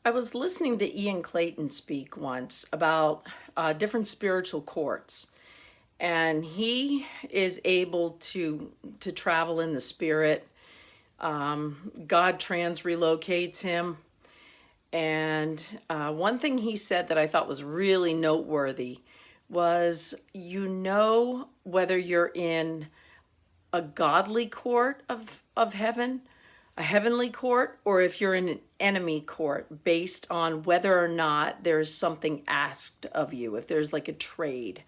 I was listening to Ian Clayton speak once about different spiritual courts, and he is able to travel in the spirit. God trans relocates him, and one thing he said that I thought was really noteworthy was, whether you're in a godly court of heaven, a heavenly court, or if you're in an enemy court based on whether or not there's something asked of you, if there's like a trade.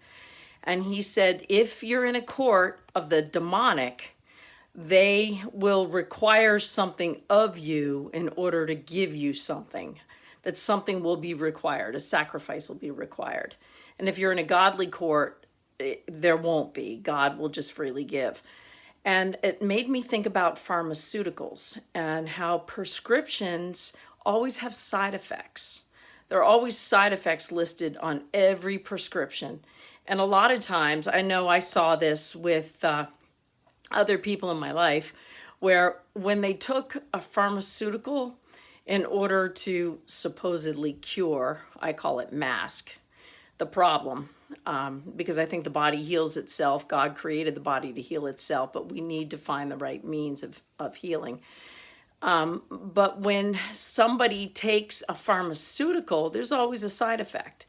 And he said, if you're in a court of the demonic, they will require something of you in order to give you something. That something will be required, a sacrifice will be required. And if you're in a godly court, there won't be. God will just freely give. And it made me think about pharmaceuticals and how prescriptions always have side effects. There are always side effects listed on every prescription. And a lot of times, I know I saw this with other people in my life, where when they took a pharmaceutical in order to supposedly cure, I call it mask, the problem, because I think the body heals itself. God created the body to heal itself, but we need to find the right means of healing. But when somebody takes a pharmaceutical, there's always a side effect.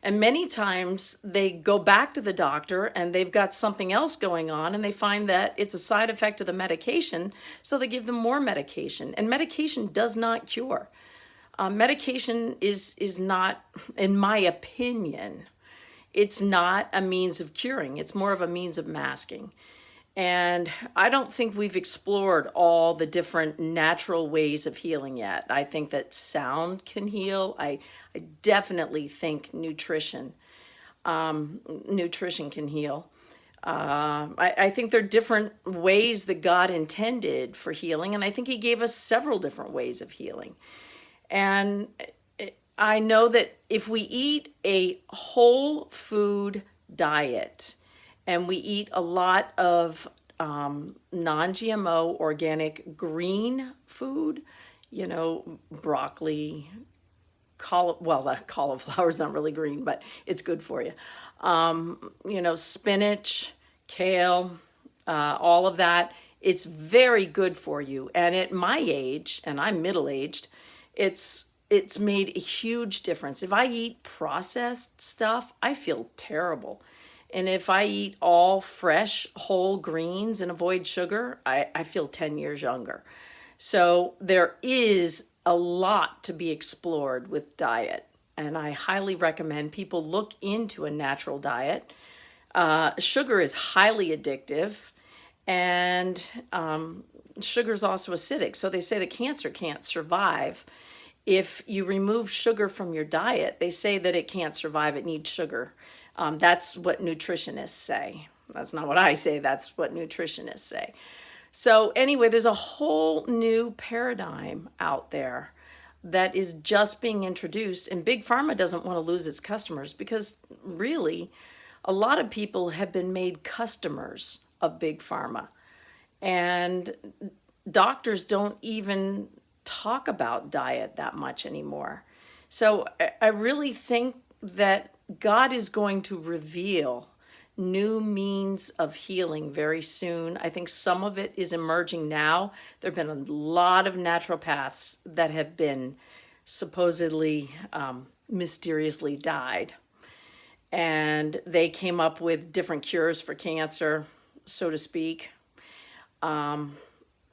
And many times they go back to the doctor and they've got something else going on and they find that it's a side effect of the medication, so they give them more medication. And medication does not cure. Medication is not, in my opinion, it's not a means of curing. It's more of a means of masking. And I don't think we've explored all the different natural ways of healing yet. I think that sound can heal. I definitely think nutrition can heal. I think there are different ways that God intended for healing, and I think He gave us several different ways of healing. And I know that if we eat a whole food diet and we eat a lot of non-GMO, organic, green food, broccoli, cauliflower is not really green, but it's good for you. Spinach, kale, all of that. It's very good for you. And at my age, and I'm middle-aged, it's made a huge difference. If I eat processed stuff, I feel terrible. And if I eat all fresh, whole greens and avoid sugar, I feel 10 years younger. So there is a lot to be explored with diet. And I highly recommend people look into a natural diet. Sugar is highly addictive, and sugar is also acidic. So they say that cancer can't survive if you remove sugar from your diet. They say that it can't survive, it needs sugar. That's what nutritionists say. That's not what I say, that's what nutritionists say. So anyway, there's a whole new paradigm out there that is just being introduced, and Big Pharma doesn't want to lose its customers, because really a lot of people have been made customers of Big Pharma, and doctors don't even talk about diet that much anymore. So I really think that God is going to reveal new means of healing very soon. I think some of it is emerging now. There have been a lot of naturopaths that have been supposedly mysteriously died. And they came up with different cures for cancer, so to speak.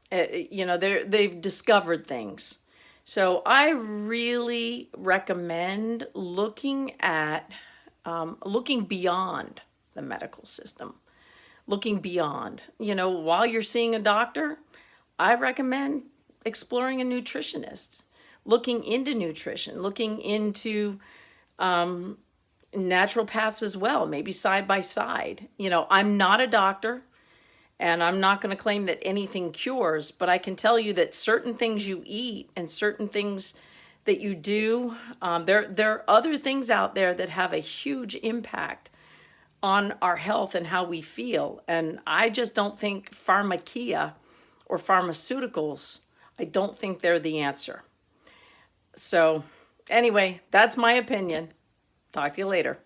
They've discovered things. So I really recommend looking beyond the medical system, looking beyond. While you're seeing a doctor, I recommend exploring a nutritionist, looking into nutrition, looking into naturopaths as well, maybe side by side. I'm not a doctor, and I'm not going to claim that anything cures, but I can tell you that certain things you eat and certain things that you do, there are other things out there that have a huge impact on our health and how we feel. And I just don't think pharmakia or pharmaceuticals, I don't think they're the answer. So Anyway, that's my opinion. Talk to you later.